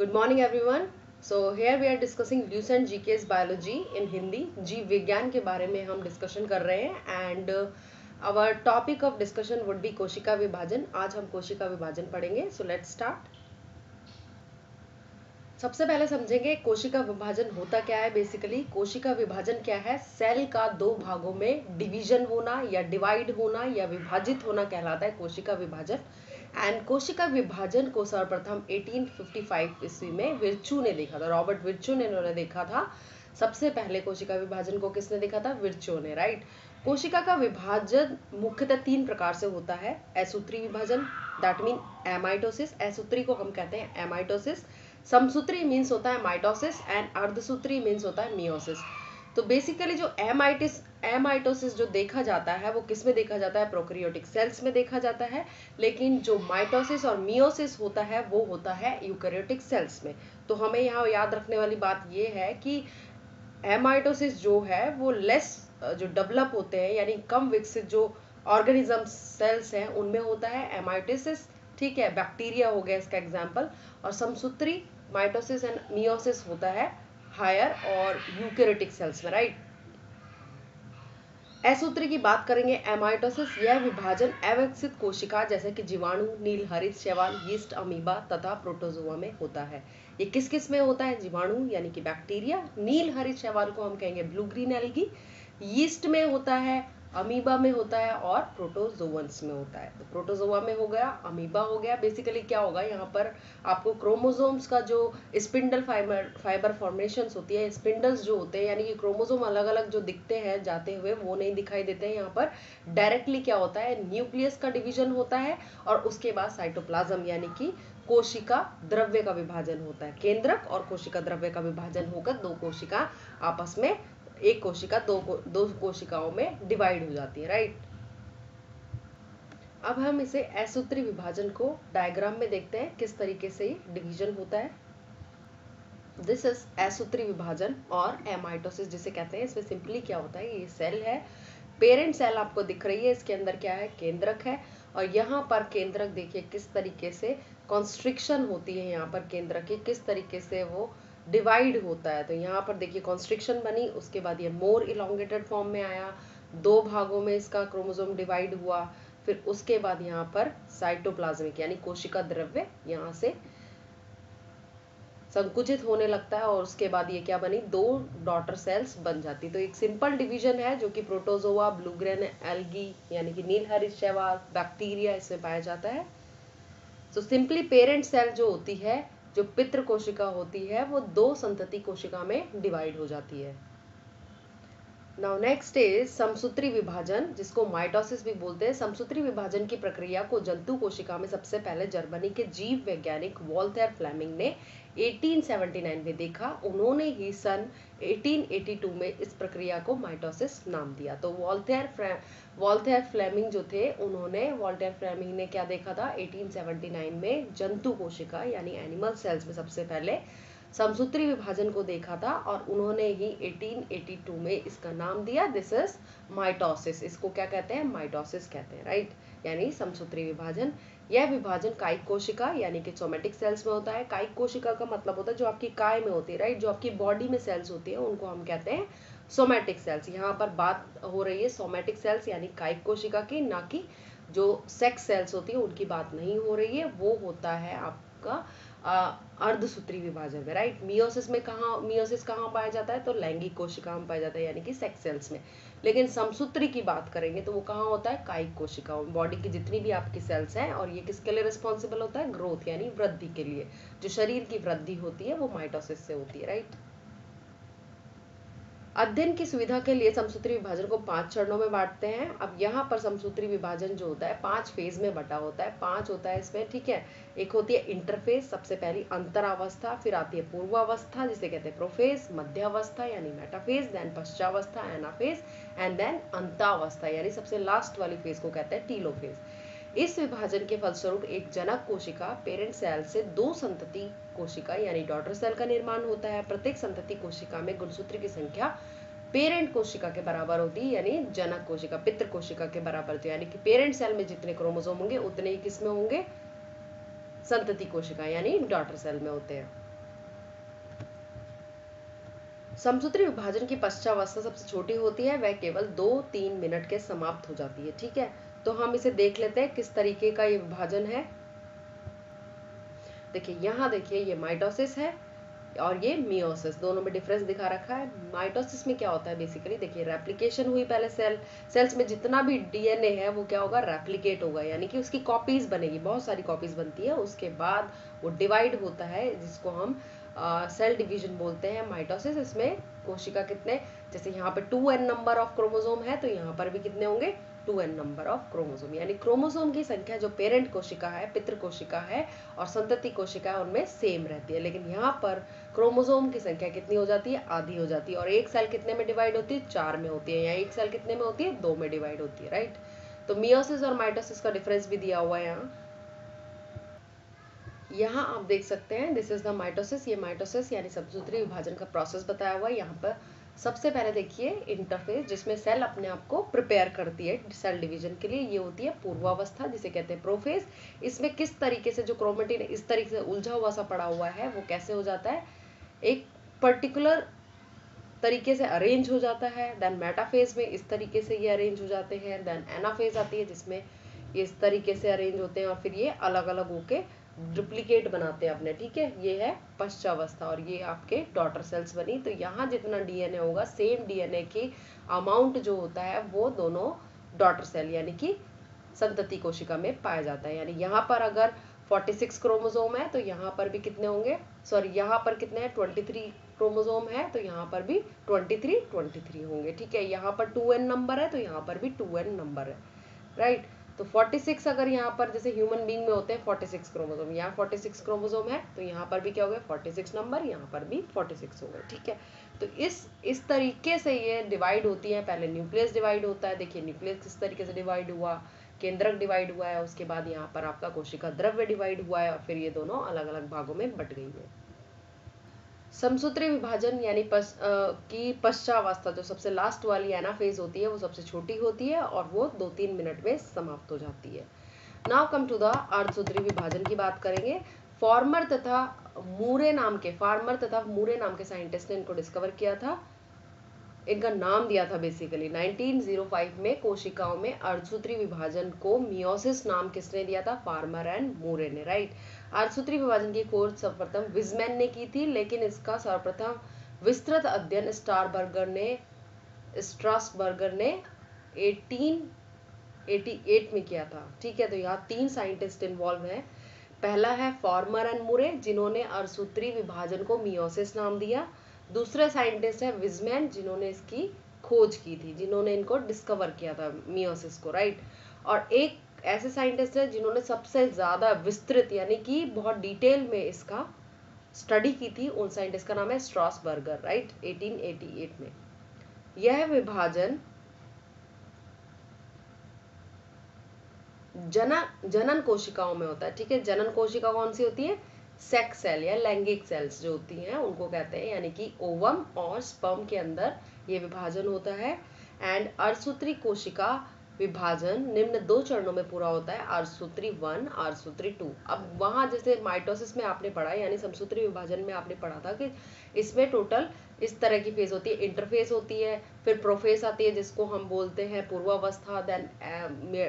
Good morning everyone. So here we are discussing Lucent GK's biology in Hindi जीव विज्ञान के बारे में हम डिस्कशन कर रहे हैं and our topic of discussion would be कोशिका विभाजन. आज हम कोशिका विभाजन पढ़ेंगे. So let's start. सबसे पहले समझेंगे कोशिका विभाजन होता क्या है. बेसिकली कोशिका विभाजन क्या है? सेल का दो भागों में डिवीजन होना या डिवाइड होना या विभाजित होना कहलाता है कोशिका विभाजन. एंड कोशिका विभाजन को सर्वप्रथम 1855 ईस्वी में विर्चू ने देखा था. रॉबर्ट विर्चू ने इन्होंने देखा था. सबसे पहले कोशिका विभाजन को किसने देखा था? विर्चू ने. राइट. कोशिका का विभाजन मुख्यतः तीन प्रकार से होता है. एसूत्री विभाजन, दैट मीन एमाइटोसिस. एसूत्री को हम कहते हैं एमाइटोसिस. समसूत्री मीन्स होता है माइटोसिस एंड अर्धसूत्री मीन्स होता है मियोसिस. तो बेसिकली जो एमाइटोसिस जो देखा जाता है वो किस में देखा जाता है? प्रोकैरियोटिक सेल्स में देखा जाता है. लेकिन जो माइटोसिस और मियोसिस होता है वो होता है यूकैरियोटिक सेल्स में. तो हमें यहाँ याद रखने वाली बात ये है कि एमाइटोसिस जो है वो लेस जो डेवलप होते हैं यानी कम विकसित जो ऑर्गेनिज्म सेल्स हैं उनमें होता है एमाइटोसिस. ठीक है, बैक्टीरिया हो गया इसका एग्जाम्पल. और समसूत्री माइटोसिस एंड मियोसिस होता है हायर और यूकैरियोटिक सेल्स में. राइट. एसूत्री की बात करेंगे. एमाइटोसिस यह विभाजन अविकसित कोशिका जैसे कि जीवाणु, नील हरित शैवाल, यीस्ट, अमीबा तथा प्रोटोजोआ में होता है. ये किस किस में होता है? जीवाणु यानी कि बैक्टीरिया, नील हरित शैवाल को हम कहेंगे ब्लू ग्रीन एल्गी, यीस्ट में होता है, अमीबा में होता है और प्रोटोजोअन्स में होता है. तो प्रोटोजोआ में हो गया, अमीबा हो गया. बेसिकली क्या होगा यहाँ पर आपको क्रोमोसोम्स का जो स्पिंडल फाइबर फॉर्मेशंस होती है, स्पिंडल्स जो होते हैं यानी कि क्रोमोसोम अलग अलग जो दिखते हैं जाते हुए वो नहीं दिखाई देते हैं. यहाँ पर डायरेक्टली क्या होता है? न्यूक्लियस का डिवीजन होता है और उसके बाद साइटोप्लाज्म यानी कि कोशिका द्रव्य का विभाजन होता है. केंद्रक और कोशिका द्रव्य का विभाजन होकर दो कोशिका आपस में एक कोशिका दो कोशिकाओं में डिवाइड हो जाती है. राइट. अब हम इसे एसूत्री विभाजन को डायग्राम में देखते हैं किस तरीके से ये डिवीजन होता है. दिस इज एसूत्री विभाजन और एमाइटोसिस जिसे कहते हैं. इसमें सिंपली क्या होता है? ये सेल है, पेरेंट सेल आपको दिख रही है, इसके अंदर क्या है? केंद्रक है. और यहाँ पर केंद्रक देखिए किस तरीके से कॉन्स्ट्रिक्शन होती है. यहाँ पर केंद्रक की किस तरीके से वो डिवाइड होता है. तो यहाँ पर देखिए कॉन्स्ट्रिक्शन बनी, उसके बाद ये मोर इलोंगेटेड फॉर्म में आया, दो भागों में इसका क्रोमोसोम डिवाइड हुआ. फिर उसके बाद यहाँ पर साइटोप्लाज्मिक यानी कोशिका द्रव्य यहाँ से संकुचित होने लगता है और उसके बाद ये क्या बनी? दो डॉटर सेल्स बन जाती. तो एक सिंपल डिवीजन है जो कि प्रोटोजोआ, ब्लू ग्रीन एल्गी यानी कि नील हरित शैवाल, बैक्टीरिया इसमें पाया जाता है. तो सिंपली पेरेंट सेल जो होती है, जो पितृ कोशिका होती है, वो दो संतति कोशिका में डिवाइड हो जाती है. नाउ नेक्स्ट इज समसूत्री विभाजन जिसको माइटोसिस भी बोलते हैं. समसूत्री विभाजन की प्रक्रिया को जंतु कोशिका में सबसे पहले जर्मनी के जीव वैज्ञानिक वॉल्थेर फ्लेमिंग ने 1879 में देखा. उन्होंने ही सन 1882 में इस प्रक्रिया को माइटोसिस नाम दिया. तो वॉल्थेर फ्लेमिंग जो थे वॉल्थेर फ्लेमिंग ने क्या देखा था? 1879 में जंतु कोशिका यानी एनिमल सेल्स में सबसे पहले समसूत्री विभाजन को देखा था और उन्होंने ही 1882 में इसका नाम दिया. This is mitosis. इसको क्या कहते हैं? माइटोसिस कहते हैं. राइट. यानी समसूत्री विभाजन. यह विभाजन कायिक कोशिका यानी कि सोमेटिक सेल्स में होता है. कायिक कोशिका का मतलब होता है जो आपकी काय में होती है. राइट. जो आपकी बॉडी में सेल्स होती है उनको हम कहते हैं सोमेटिक सेल्स. यहाँ पर बात हो रही है सोमेटिक सेल्स यानी कायिक कोशिका की, ना कि जो सेक्स सेल्स होती है उनकी बात नहीं हो रही है. वो होता है आपका अर्धसूत्री विभाजन में. राइट. मियोसिस कहाँ पाया जाता है? तो लैंगिक कोशिका में पाया जाता है यानी कि सेक्स सेल्स में. लेकिन समसूत्री की बात करेंगे तो वो कहाँ होता है? कायिक कोशिकाओं में. बॉडी की जितनी भी आपकी सेल्स हैं और ये किसके लिए रिस्पॉन्सिबल होता है? ग्रोथ यानी वृद्धि के लिए. जो शरीर की वृद्धि होती है वो माइटोसिस से होती है. राइट. अध्ययन की सुविधा के लिए समसूत्री विभाजन को 5 चरणों में बांटते हैं. अब यहाँ पर समसूत्री विभाजन जो होता है 5 फेज में बटा होता है. 5 होता है इसमें. ठीक है. एक होती है इंटरफेज, सबसे पहली अंतरावस्था, फिर आती है पूर्वावस्था जिसे कहते हैं प्रोफेज, मध्यावस्था यानी मेटाफेज, देन पश्चावस्था एनाफेज एंड देन अंतावस्था यानी सबसे लास्ट वाली फेज को कहते हैं टीलोफेज. इस विभाजन के फलस्वरूप एक जनक कोशिका पेरेंट सेल से दो संतति कोशिका यानी डॉटर सेल का निर्माण होता है. प्रत्येक संतति कोशिका में गुणसूत्र की संख्या पेरेंट कोशिका के बराबर होती है यानी जनक कोशिका पितृ कोशिका के बराबर होती है. यानी कि पेरेंट सेल में जितने क्रोमोसोम होंगे उतने ही किसमें होंगे? संतति कोशिका यानी डॉटर सेल में होते हैं. समसूत्री विभाजन की पश्चावस्था सबसे छोटी होती है, वह केवल 2-3 मिनट के समाप्त हो जाती है। ठीक है, तो हम इसे देख लेते हैं किस तरीके का ये विभाजन है। देखिए यहाँ देखिए ये माइटोसिस है और ये मियोसिस, दोनों में डिफरेंस दिखा रखा है। माइटोसिस में क्या होता है बेसिकली, देखिए रेप्लिकेशन हुई पहले सेल्स में जितना भी डीएनए है वो क्या होगा, रेप्लिकेट होगा, यानी कि उसकी कॉपीज बनेगी, बहुत सारी कॉपीज बनती है। उसके बाद वो डिवाइड होता है जिसको हम सेल डिवीजन बोलते हैं, माइटोसिस। इसमें कोशिका कितने, जैसे यहाँ पे 2n नंबर ऑफ क्रोमोसोम है तो यहाँ पर भी कितने होंगे, 2n नंबर ऑफ क्रोमोसोम, यानी क्रोमोसोम की संख्या जो पेरेंट कोशिका है, पितृ कोशिका है और संतति कोशिका है उनमें सेम रहती है। लेकिन यहाँ पर क्रोमोसोम की संख्या कितनी हो जाती है, आधी हो जाती है। और एक सेल कितने में डिवाइड होती है, 4 में होती है। या एक सेल कितने में होती है, 2 में डिवाइड होती है, राइट। तो मियोसिस और माइटोसिस का डिफरेंस भी दिया हुआ है यहाँ आप देख सकते हैं, दिस इज द माइटोसिस। ये माइटोसिस यानी समसूत्री विभाजन का प्रोसेस बताया हुआ है। यहाँ पर सबसे पहले देखिए इंटरफेस, जिसमें सेल अपने आप को प्रिपेयर करती है सेल डिवीजन के लिए, ये होती है पूर्वावस्था जिसे कहते हैं प्रोफेज। इसमें किस तरीके से जो क्रोमेटिन इस तरीके से उलझा हुआ सा पड़ा हुआ है वो कैसे हो जाता है, एक पर्टिकुलर तरीके से अरेंज हो जाता है। देन मेटाफेज में इस तरीके से ये अरेंज हो जाते हैं। देन एनाफेज आती है जिसमें ये इस तरीके से अरेंज होते हैं और फिर ये अलग अलग होके डुप्लीकेट बनाते हैं अपने। ठीक है, ये है पश्चावस्था और ये आपके डॉटर सेल्स बनी। तो यहाँ जितना डीएनए होगा, सेम डीएनए की अमाउंट जो होता है वो दोनों डॉटर सेल यानी कि संतति कोशिका में पाया जाता है। यानी यहाँ पर अगर 46 क्रोमोसोम है तो यहाँ पर भी कितने होंगे, सॉरी यहाँ पर कितने हैं, 23 क्रोमोसोम है तो यहाँ पर भी 23 होंगे। ठीक है, यहाँ पर 2n नंबर है तो यहाँ पर भी 2n नंबर है, राइट। तो 46 अगर यहाँ पर जैसे ह्यूमन बीइंग में होते हैं 46 क्रोमोसोम, यहाँ 46 क्रोमोसोम है तो यहाँ पर भी क्या हो गया, 46 नंबर, यहाँ पर भी 46 हो गए। ठीक है, तो इस तरीके से ये डिवाइड होती है। पहले न्यूक्लियस डिवाइड होता है, देखिए न्यूक्लियस किस तरीके से डिवाइड हुआ, केंद्रक डिवाइड हुआ है, उसके बाद यहाँ पर आपका कोशिका द्रव्य डिवाइड हुआ है और फिर ये दोनों अलग अलग भागों में बट गई है। समसूत्री विभाजन यानी की पश्चावस्था जो सबसे लास्ट वाली एनाफेज होती है वो सबसे छोटी होती है और वो 2-3 मिनट में समाप्त हो जाती है। नाउ कम टू द अर्धसूत्री विभाजन की बात करेंगे। फार्मर तथा मूरे नाम के साइंटिस्ट ने इनको डिस्कवर किया था, इनका नाम दिया था बेसिकली 1905 में। कोशिकाओं में अर्धसूत्री विभाजन को मियोसिस नाम किसने दिया था, फार्मर एंड मूरे ने, राइट। अर्धसूत्री विभाजन की खोज सर्वप्रथम विजमैन ने की थी, लेकिन इसका सर्वप्रथम विस्तृत अध्ययन स्ट्रासबर्गर ने 1888 में किया था। ठीक है, तो यहाँ 3 साइंटिस्ट इन्वॉल्व हैं। पहला है फार्मर एंड मूरे जिन्होंने अर्धसूत्री विभाजन को मियोसिस नाम दिया। दूसरे साइंटिस्ट है विजमैन जिन्होंने इसकी खोज की थी, जिन्होंने इनको डिस्कवर किया था मियोसिस को, राइट। और एक ऐसे साइंटिस्ट है जिन्होंने सबसे ज्यादा विस्तृत यानी कि बहुत डिटेल में इसका स्टडी की थी, उन साइंटिस्ट का नाम है स्ट्रासबर्गर, राइट, 1888 में। यह विभाजन जनन कोशिकाओं में होता है। ठीक है, जनन कोशिका कौन सी होती है, सेक्स सेल या लैंगिक सेल्स जो होती हैं उनको कहते हैं, यानी कि ओवम और स्पर्म के अंदर ये विभाजन होता है। एंड अर्धसूत्री कोशिका विभाजन निम्न 2 चरणों में पूरा होता है, अर्धसूत्री 1, अर्धसूत्री 2। अब वहां जैसे माइटोसिस में आपने पढ़ा यानी समसूत्री विभाजन में आपने पढ़ा था कि इसमें टोटल इस तरह की फेज होती है, इंटरफेस होती है, फिर प्रोफेज आती है जिसको हम बोलते हैं पूर्वावस्था, देन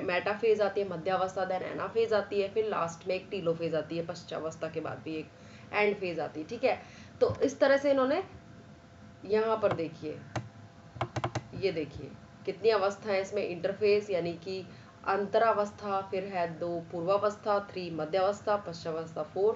मेटाफेज आती है, मध्यावस्था, देन एनाफेज आती है, फिर लास्ट में एक टीलोफेज आती है, पश्चावस्था के बाद भी एक एंड फेज आती है। ठीक है, तो इस तरह से इन्होंने यहाँ पर देखिए, ये देखिए कितनी अवस्था है इसमें, इंटरफेस यानी कि अंतरावस्था, फिर है 2 पूर्वावस्था, 3 मध्यावस्था, पश्चावस्था 4,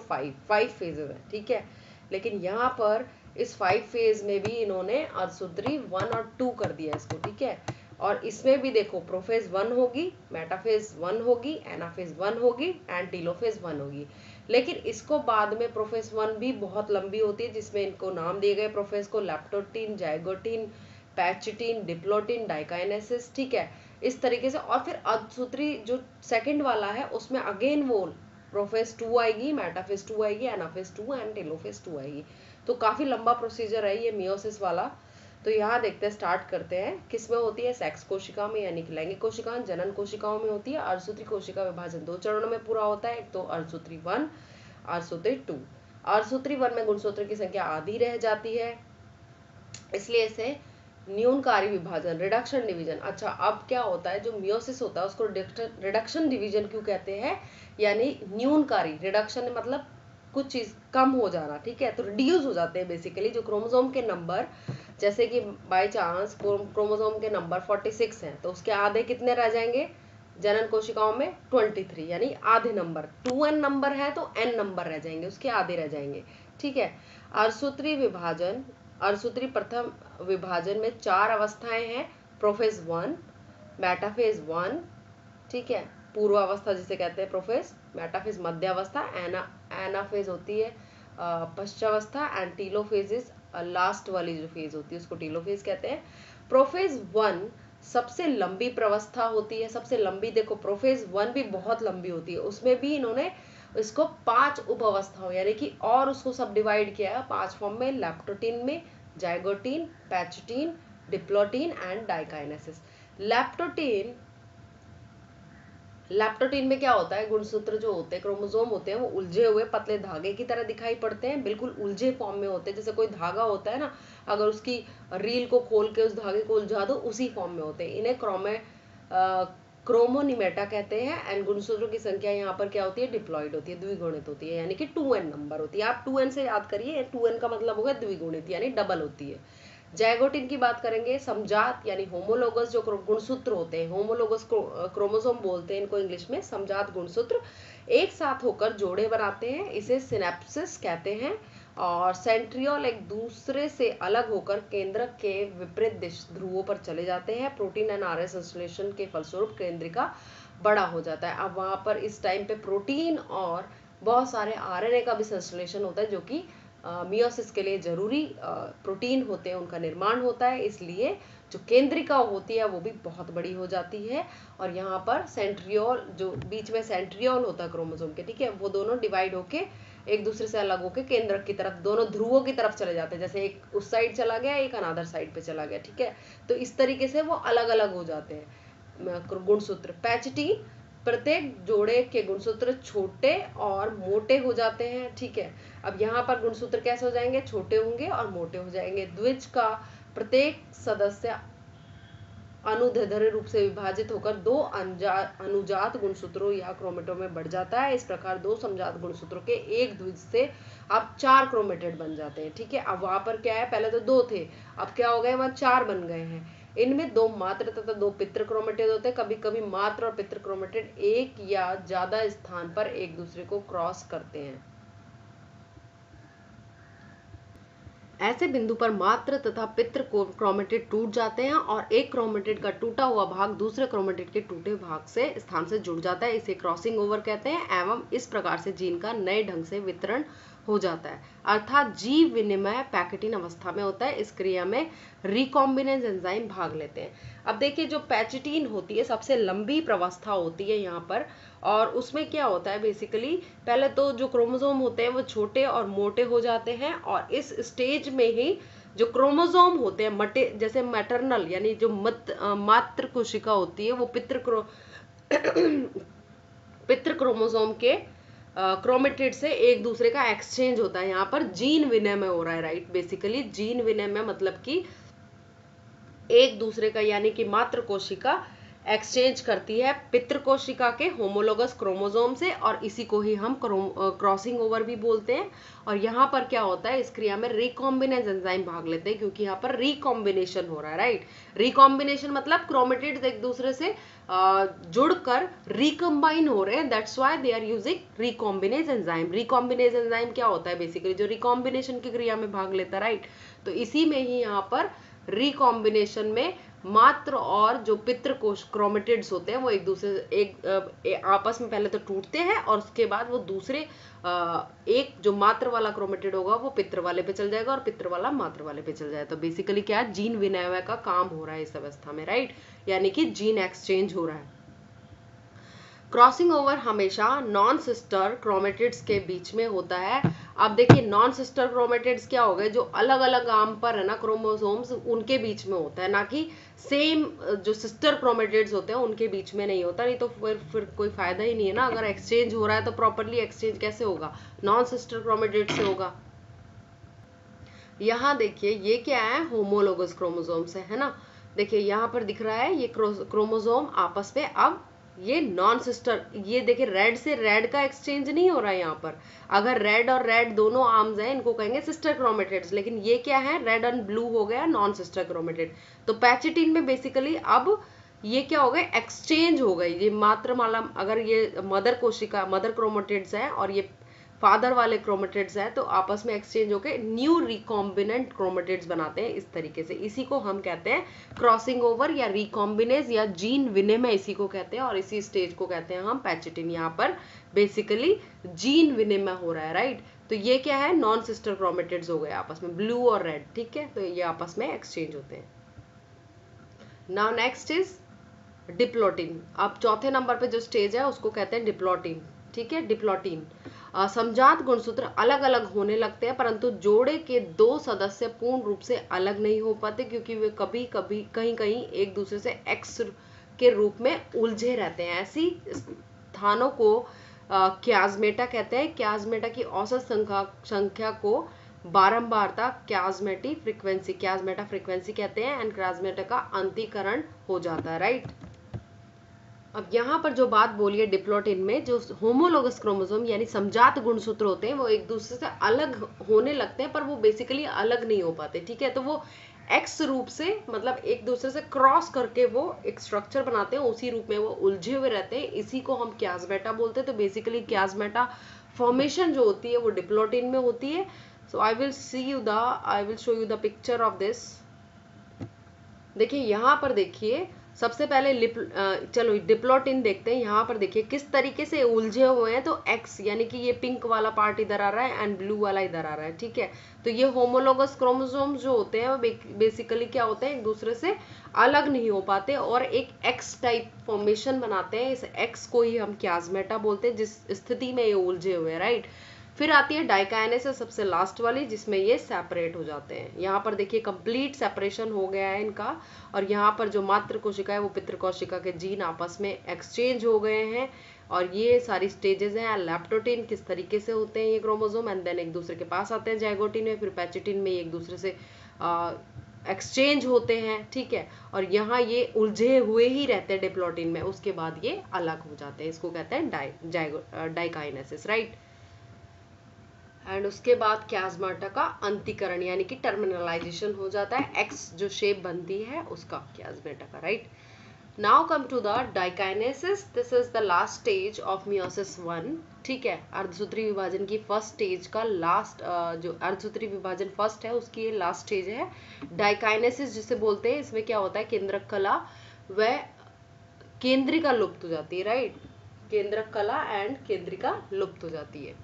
5 फेजेस है। ठीक है, लेकिन यहाँ पर इस 5 फेज में भी इन्होंने अर्धसूत्री 1 और 2 कर दिया इसको। ठीक है, और इसमें भी देखो प्रोफेज 1 होगी, मेटाफेज 1 होगी, एनाफेज 1 होगी एंड टीलोफेज 1 होगी। लेकिन इसको बाद में प्रोफेज 1 भी बहुत लंबी होती है जिसमें इनको नाम दिए गए प्रोफेज को लैप्टोटीन, जाइगोटीन, पैचिटीन, डिप्लोटीन, डाइकाइनेसिस। ठीक है, इस तरीके से। और फिर अर्धसूत्री जो सेकंड वाला है उसमें अगेन वो प्रोफेज 2 आएगी, मेटाफेज 2 आएगी, एनाफेज 2 एंड टेलोफेज 2 आएगी। तो काफी लंबा प्रोसीजर है ये मियोसिस वाला। तो यहाँ देखते हैं, स्टार्ट करते हैं। किसमें होती है, सेक्स कोशिका में यानी कि लैंगिक कोशिका, जनन कोशिकाओं में होती है। अर्धसूत्री कोशिका विभाजन 2 चरणों में पूरा होता है, एक तो अर्धसूत्री 1, अर्धसूत्री 2। अर्धसूत्री 1 में गुणसूत्र की संख्या आधी रह जाती है इसलिए इसे न्यूनकारी विभाजन, रिडक्शन डिवीजन। अच्छा, अब क्या होता है, जो मियोसिस होता है उसको रिडक्शन डिवीजन क्यों कहते हैं, यानी न्यूनकारी। रिडक्शन मतलब कुछ चीज कम हो जाना, ठीक है, तो रिड्यूस हो जाते हैं बेसिकली जो क्रोमोसोम के नंबर। जैसे कि बाय चांस क्रोमोसोम के नंबर 46 हैं, तो उसके आधे कितने रह जाएंगे जनन कोशिकाओं में, 23, यानी आधे नंबर। 2n नंबर है तो n नंबर रह जाएंगे, उसके आधे रह जाएंगे, ठीक है। अर्धसूत्री विभाजन, अर्धसूत्री प्रथम विभाजन में 4 अवस्थाएं हैं, प्रोफेज 1, मेटाफेज 1, ठीक है, पूर्वावस्था जिसे कहते हैं प्रोफेज, मेटाफेज मध्यावस्था, एनाफेज होती है पश्चावस्था, एंड टीलोफेज इज लास्ट वाली जो फेज होती है उसको टीलोफेज कहते हैं। प्रोफेज 1 सबसे लंबी प्रवस्था होती है, सबसे लंबी। देखो प्रोफेज 1 भी बहुत लंबी होती है, उसमें भी इन्होंने इसको 5 उप अवस्थाओं यानी कि और उसको सब डिवाइड किया है 5 फॉर्म में, लैप्टोटीन में, जाइगोटीन, पैचोटीन, डिप्लोटीन एंड डाइकाइनेसिस। लैप्टोटीन में क्या होता है, गुणसूत्र जो होते हैं, क्रोमोसोम होते हैं, वो उलझे हुए पतले धागे की तरह दिखाई पड़ते हैं, बिल्कुल उलझे फॉर्म में होते हैं। जैसे कोई धागा होता है ना, अगर उसकी रील को खोल के उस धागे को उलझा दो, उसी फॉर्म में होते हैं। इन्हें क्रोमोनिमेटा कहते हैं। एंड गुणसूत्रों की संख्या यहाँ पर क्या होती है, डिप्लॉइड होती है, द्विगुणित होती है, यानी कि 2n नंबर होती है। आप 2n से याद करिए, 2n का मतलब होगा द्विगुणित, यानी डबल होती है। जाइगोटिन की बात करेंगे, समजात यानी होमोलोगस जो गुणसूत्र होते हैं, होमोलोगस क्रोमोसोम बोलते हैं इनको इंग्लिश में, समजात गुणसूत्र एक साथ होकर जोड़े बनाते हैं, इसे सिनेप्सिस कहते हैं। और सेंट्रियोल एक दूसरे से अलग होकर केंद्रक के विपरीत ध्रुवों पर चले जाते हैं। प्रोटीन एंड आरएनए संश्लेषण के फलस्वरूप केंद्रिका बड़ा हो जाता है। अब वहां पर इस टाइम पे प्रोटीन और बहुत सारे आरएनए का भी संश्लेषण होता है, जो कि मियोसिस के लिए जरूरी प्रोटीन होते हैं, उनका निर्माण होता है। इसलिए जो केंद्रिका होती है वो भी बहुत बड़ी हो जाती है। और यहाँ पर सेंट्रियोल, जो बीच में सेंट्रियोल होता है क्रोमोसोम के, ठीक है, वो दोनों डिवाइड होके एक दूसरे से अलग होके केंद्रक की तरफ, दोनों ध्रुवों की तरफ चले जाते हैं। जैसे एक उस साइड चला गया, एक अनादर साइड पे चला गया, ठीक है, तो इस तरीके से वो अलग अलग हो जाते हैं गुणसूत्र। पैचटीन, प्रत्येक जोड़े के गुणसूत्र छोटे और मोटे हो जाते हैं, ठीक है। अब यहाँ पर गुणसूत्र कैसे हो जाएंगे, छोटे होंगे और मोटे हो जाएंगे। द्विज का प्रत्येक सदस्य अनुदैर्ध्य रूप से विभाजित होकर 2 अनुजात गुणसूत्रों या क्रोमेटों में बढ़ जाता है। इस प्रकार 2 समजात गुणसूत्रों के एक द्विज से अब 4 क्रोमेटेड बन जाते हैं, ठीक है। अब वहां पर क्या है, पहले तो 2 थे, अब क्या हो गए, वहां 4 बन गए हैं। इनमें 2 मात्र तथा 2 पितृ क्रोमेटेड होते हैं। कभी कभी मात्र और पितृ क्रोमेटेड एक या ज्यादा स्थान पर एक दूसरे को क्रॉस करते हैं। ऐसे बिंदु पर मात्र तथा पितृ क्रोमेटिड टूट जाते हैं और एक क्रोमेटिड का टूटा हुआ भाग दूसरे क्रोमेटिड के टूटे भाग से स्थान से जुड़ जाता है। इसे क्रॉसिंग ओवर कहते हैं। एवं इस प्रकार से जीन का नए ढंग से वितरण हो जाता है, अर्थात जीव विनिमय पैकेटिन अवस्था में होता है। इस क्रिया में रिकॉम्बिनेज एंजाइम भाग लेते हैं। अब देखिए, जो पैचिटीन होती है सबसे लंबी प्रवस्था होती है यहाँ पर, और उसमें क्या होता है बेसिकली, पहले तो जो क्रोमोसोम होते हैं वो छोटे और मोटे हो जाते हैं, और इस स्टेज में ही जो क्रोमोसोम होते हैं मटे, जैसे मैटरनल यानी जो मातृ कोशिका होती है, वो पितृ क्रोमोसोम के क्रोमेटिड से एक दूसरे का एक्सचेंज होता है। यहाँ पर जीन विनिमय हो रहा है, राइट। बेसिकली जीन विनिमय मतलब कि एक दूसरे का, यानी कि मातृ कोशिका एक्सचेंज करती है पितृ कोशिका के होमोलोगस क्रोमोसोम से, और इसी को ही हम क्रॉसिंग ओवर भी बोलते हैं। और यहाँ पर क्या होता है, इस क्रिया में रिकॉम्बिनेज एंजाइम भाग लेते हैं, क्योंकि यहाँ पर रिकॉम्बिनेशन हो रहा है, राइट। रिकॉम्बिनेशन मतलब क्रोमेटिड्स एक दूसरे से जुड़कर रिकम्बाइन हो रहे हैं, that's why they are using recombinase enzyme. Recombinase enzyme क्या होता है बेसिकली, जो रिकॉम्बिनेशन की क्रिया में भाग लेता है, राइट। तो इसी में ही यहाँ पर रिकॉम्बिनेशन में मात्र और जो पितृ कोश क्रोमेटिड्स होते हैं वो एक दूसरे आपस में पहले तो टूटते हैं, और उसके बाद वो दूसरे एक जो मात्र वाला क्रोमेटिड होगा वो पितृ वाले पे चल जाएगा और पितृ वाला मात्र वाले पे चल जाएगा। तो बेसिकली क्या है, जीन विनिमय का काम हो रहा है इस अवस्था में, राइट, यानी कि जीन एक्सचेंज हो रहा है। क्रॉसिंग ओवर हमेशा नॉन सिस्टर क्रोमेटिड्स के बीच में होता है। अब देखिए, नॉन सिस्टर क्रोमेटिड्स क्या हो गए, जो अलग अलग आर्म पर है ना क्रोमोसोम्स, उनके बीच में होता है, ना कि सेम जो सिस्टर क्रोमेटिड्स होते हैं उनके बीच में नहीं होता। नहीं तो फिर कोई फायदा ही नहीं है ना। अगर एक्सचेंज हो रहा है तो प्रॉपरली एक्सचेंज कैसे होगा, नॉन सिस्टर क्रोमेटिड से होगा। यहाँ देखिए ये क्या है, होमोलोगस क्रोमोसोम्स है ना। देखिए यहाँ पर दिख रहा है ये क्रोमोसोम आपस में अब ये नॉन सिस्टर, ये देखिए रेड से रेड का एक्सचेंज नहीं हो रहा है यहाँ पर। अगर रेड और रेड दोनों आर्म्स हैं इनको कहेंगे सिस्टर क्रोमेटिड्स, लेकिन ये क्या है, रेड एंड ब्लू हो गया नॉन सिस्टर क्रोमेटिड। तो पैचिटिन में बेसिकली अब ये क्या हो गए, एक्सचेंज हो गई। ये मात्रमाला, अगर ये मदर कोशिका मदर क्रोमेटिड्स है और ये फादर वाले क्रोमेटिड्स है, तो आपस में एक्सचेंज होकर न्यू रिकॉम्बिनेंट क्रोमेटिड्स बनाते हैं इस तरीके से। इसी को हम कहते हैं क्रॉसिंग ओवर या रिकॉम्बिनेज या जीन विनिमय, इसी को कहते हैं। और इसी स्टेज को कहते हैं हम पैचिटिन। यहाँ पर बेसिकली जीन विनिमय हो रहा है, राइट। तो ये क्या है, नॉन सिस्टर क्रोमेटिड्स हो गए आपस में, ब्लू और रेड, ठीक है। तो ये आपस में एक्सचेंज होते हैं। Now next is diplotene. अब चौथे नंबर पे जो स्टेज है उसको कहते हैं डिप्लोटिन, ठीक है। डिप्लोटिन समजात गुणसूत्र अलग अलग होने लगते हैं, परंतु जोड़े के दो सदस्य पूर्ण रूप से अलग नहीं हो पाते, क्योंकि वे कभी कभी कहीं कहीं एक दूसरे से एक्स के रूप में उलझे रहते हैं। ऐसी स्थानों को क्याजमेटा कहते हैं। क्याजमेटा की औसत संख्या को बारंबारता क्याजमेटा फ्रीक्वेंसी कहते हैं। एंड क्याजमेटा का अंतिकरण हो जाता है, राइट। अब यहाँ पर जो बात बोली है डिप्लोटिन में, जो होमोलोगस क्रोमोसोम यानी समजात गुणसूत्र होते हैं वो एक दूसरे से अलग होने लगते हैं, पर वो बेसिकली अलग नहीं हो पाते, ठीक है। तो वो एक्स रूप से, मतलब एक दूसरे से क्रॉस करके वो एक स्ट्रक्चर बनाते हैं, उसी रूप में वो उलझे हुए रहते हैं। इसी को हम क्याजमेटा बोलते हैं। तो बेसिकली क्याजमेटा फॉर्मेशन जो होती है वो डिप्लोटिन में होती है। So I will show you the picture of this. देखिए यहाँ पर देखिए सबसे पहले चलो डिप्लोटिन देखते हैं। यहाँ पर देखिए किस तरीके से उलझे हुए हैं। तो एक्स यानी कि ये पिंक वाला पार्ट इधर आ रहा है एंड ब्लू वाला इधर आ रहा है, ठीक है। तो ये होमोलोगस क्रोमोसोम्स जो होते हैं वो बेसिकली क्या होते हैं, एक दूसरे से अलग नहीं हो पाते और एक एक्स टाइप फॉर्मेशन बनाते हैं। इस एक्स को ही हम क्याजमेटा बोलते हैं, जिस स्थिति में ये उलझे हुए हैं, राइट। फिर आती है डाइकाइनेसिस, सबसे लास्ट वाली, जिसमें ये सेपरेट हो जाते हैं। यहाँ पर देखिए कंप्लीट सेपरेशन हो गया है इनका। और यहाँ पर जो मातृ कोशिका है वो पितृ कोशिका के जीन आपस में एक्सचेंज हो गए हैं। और ये सारी स्टेजेस हैं। लैप्टोटिन किस तरीके से होते हैं ये क्रोमोसोम, एंड देन एक दूसरे के पास आते हैं जाइगोटिन में, फिर पैचिटिन में एक दूसरे से एक्सचेंज होते हैं, ठीक है। और यहाँ ये उलझे हुए ही रहते हैं डिप्लोटिन में, उसके बाद ये अलग हो जाते हैं। इसको कहते हैं डाइकाइनेसिस, राइट। एंड उसके बाद क्याजमेटा का अंतिकरण यानी कि टर्मिनलाइजेशन हो जाता है। एक्स जो शेप बनती है उसका, क्याजमेटा का, right. Now come to the diakinesis. This is the last stage of meiosis 1, ठीक है। अर्धसूत्री विभाजन की फर्स्ट स्टेज का लास्ट, जो अर्धसूत्री विभाजन फर्स्ट है उसकी ये लास्ट स्टेज है। डाइकाइनेसिस जिसे बोलते हैं, इसमें क्या होता है, केंद्रक कला व केंद्रिका लुप्त हो जाती है, राइट। केंद्रक कला एंड केंद्रिका लुप्त हो जाती है।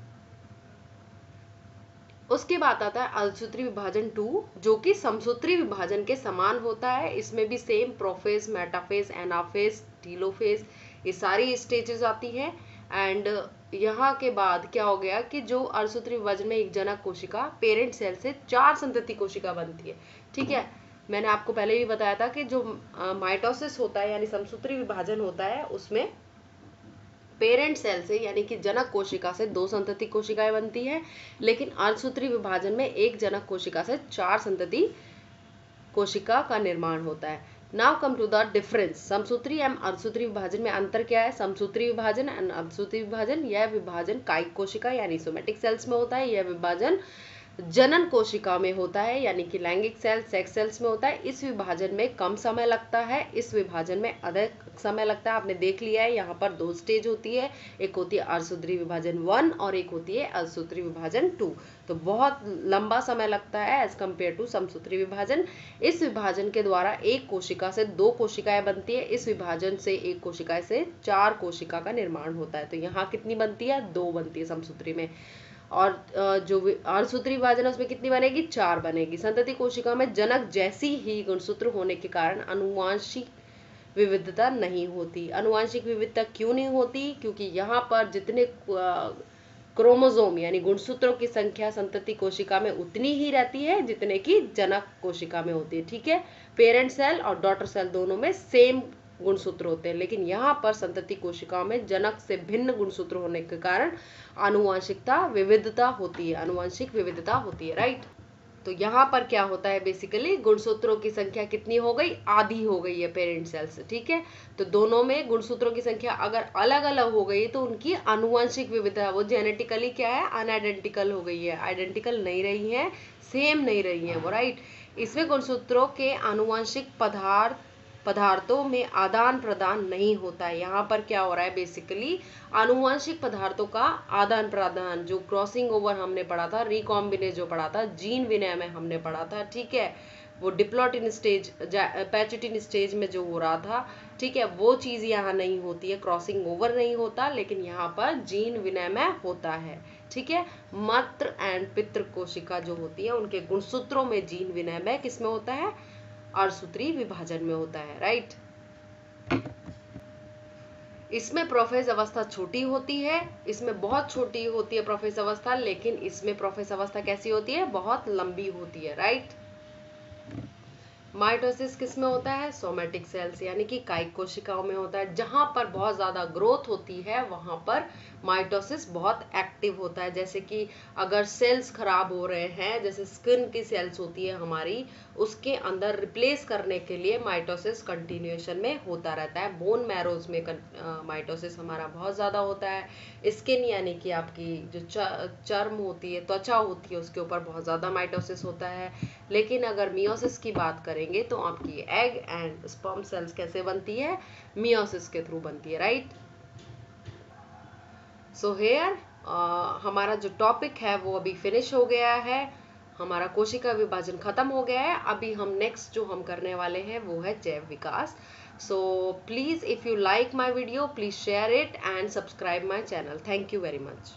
उसके बाद आता है अलसूत्री विभाजन 2, जो कि समसूत्री विभाजन के समान होता है। इसमें भी same prophase, metaphase, anaphase, telophase, ये सारी स्टेजेस आती हैं। एंड यहाँ के बाद क्या हो गया कि जो अलसूत्री विभाजन में एक जनक कोशिका पेरेंट सेल से 4 संतति कोशिका बनती है, ठीक है। मैंने आपको पहले भी बताया था कि जो माइटोसिस होता है यानी समसूत्री विभाजन होता है उसमें पेरेंट सेल से यानी कि जनक कोशिका से 2 संतति कोशिकाएं बनती है, लेकिन अर्धसूत्री विभाजन में एक जनक कोशिका से 4 संतति कोशिका का निर्माण होता है। Now come to the difference. समसूत्री एवं अर्धसूत्री विभाजन में अंतर क्या है। समसूत्री विभाजन एंड अर्धसूत्री विभाजन, यह विभाजन कायिक कोशिका यानी सोमेटिक सेल्स में होता है। यह विभाजन जनन कोशिका में होता है यानी कि लैंगिक सेल, सेक्स सेल्स में होता है। इस विभाजन में कम समय लगता है, इस विभाजन में अधिक समय लगता है। आपने देख लिया है यहाँ पर 2 स्टेज होती है, एक होती है अर्धसूत्री विभाजन 1 और एक होती है अर्धसूत्री विभाजन 2। तो बहुत लंबा समय लगता है एज कम्पेयर टू समसूत्री विभाजन। इस विभाजन के द्वारा एक कोशिका से 2 कोशिकाएं बनती है। इस विभाजन से एक कोशिका से 4 कोशिका का निर्माण होता है। तो यहाँ कितनी बनती है, 2 बनती है समसूत्री में। और जो अर्धसूत्री विभाजन है उसमें कितनी बनेगी, 4 बनेगी। संतति कोशिका में जनक जैसी ही गुणसूत्र होने के कारण अनुवांशिक विविधता नहीं होती। अनुवांशिक विविधता क्यों नहीं होती, क्योंकि यहाँ पर जितने क्रोमोसोम यानी गुणसूत्रों की संख्या संतति कोशिका में उतनी ही रहती है जितने की जनक कोशिका में होती है, ठीक है। पेरेंट सेल और डॉटर सेल दोनों में सेम गुणसूत्र होते हैं, लेकिन यहाँ पर संतति कोशिकाओं में जनक से भिन्न गुणसूत्र होने के कारण आनुवांशिक विविधता होती है, राइट। तो यहाँ पर क्या होता है, बेसिकली गुणसूत्रों की संख्या कितनी हो गई, आधी हो गई है पेरेंट सेल से, ठीक है। तो दोनों में गुणसूत्रों की संख्या अगर अलग अलग हो गई तो उनकी आनुवंशिक विविधता वो जेनेटिकली क्या है, अनआइडेंटिकल हो गई है, आइडेंटिकल नहीं रही है, सेम नहीं रही है वो, राइट। इसमें गुणसूत्रों के आनुवंशिक पदार्थों में आदान प्रदान नहीं होता है। यहाँ पर क्या हो रहा है, बेसिकली आनुवंशिक पदार्थों का आदान प्रदान, जो क्रॉसिंग ओवर हमने पढ़ा था, रिकॉम्बिनेज जो पढ़ा था, जीन विनिमय हमने पढ़ा था, ठीक है, वो डिप्लॉटिन स्टेज, पैचुटिन स्टेज में जो हो रहा था, ठीक है, वो चीज यहाँ नहीं होती है, क्रॉसिंग ओवर नहीं होता, लेकिन यहाँ पर जीन विनिमय होता है, ठीक है। मातृ एंड पितृ कोशिका जो होती है उनके गुणसूत्रों में जीन विनिमय किसमें होता है, अर्धसूत्री विभाजन में होता है, राइट। इसमें प्रोफेज अवस्था छोटी होती है, इसमें बहुत छोटी होती है प्रोफेज अवस्था, लेकिन इसमें प्रोफेज अवस्था कैसी होती है, बहुत लंबी होती है, राइट। माइटोसिस किसमें होता है, सोमेटिक सेल्स यानी कि कायिक कोशिकाओं में होता है। जहां पर बहुत ज्यादा ग्रोथ होती है वहां पर माइटोसिस बहुत एक्टिव होता है। जैसे कि अगर सेल्स खराब हो रहे हैं, जैसे स्किन की सेल्स होती है हमारी, उसके अंदर रिप्लेस करने के लिए माइटोसिस कंटिन्यूएशन में होता रहता है। बोन मैरोज में माइटोसिस हमारा बहुत ज्यादा होता है। स्किन यानी कि आपकी जो चर्म होती है, त्वचा होती है, उसके ऊपर बहुत ज्यादा माइटोसिस होता है। लेकिन अगर मियोसिस की बात करेंगे तो आपकी एग एंड स्पर्म सेल्स कैसे बनती है, मियोसिस के थ्रू बनती है, राइट। सो हेयर हमारा जो टॉपिक है वो अभी फिनिश हो गया है, हमारा कोशिका विभाजन खत्म हो गया है। अभी हम नेक्स्ट जो हम करने वाले हैं वो है जैव विकास। So please if you like my video, please share it and subscribe my channel. Thank you very much.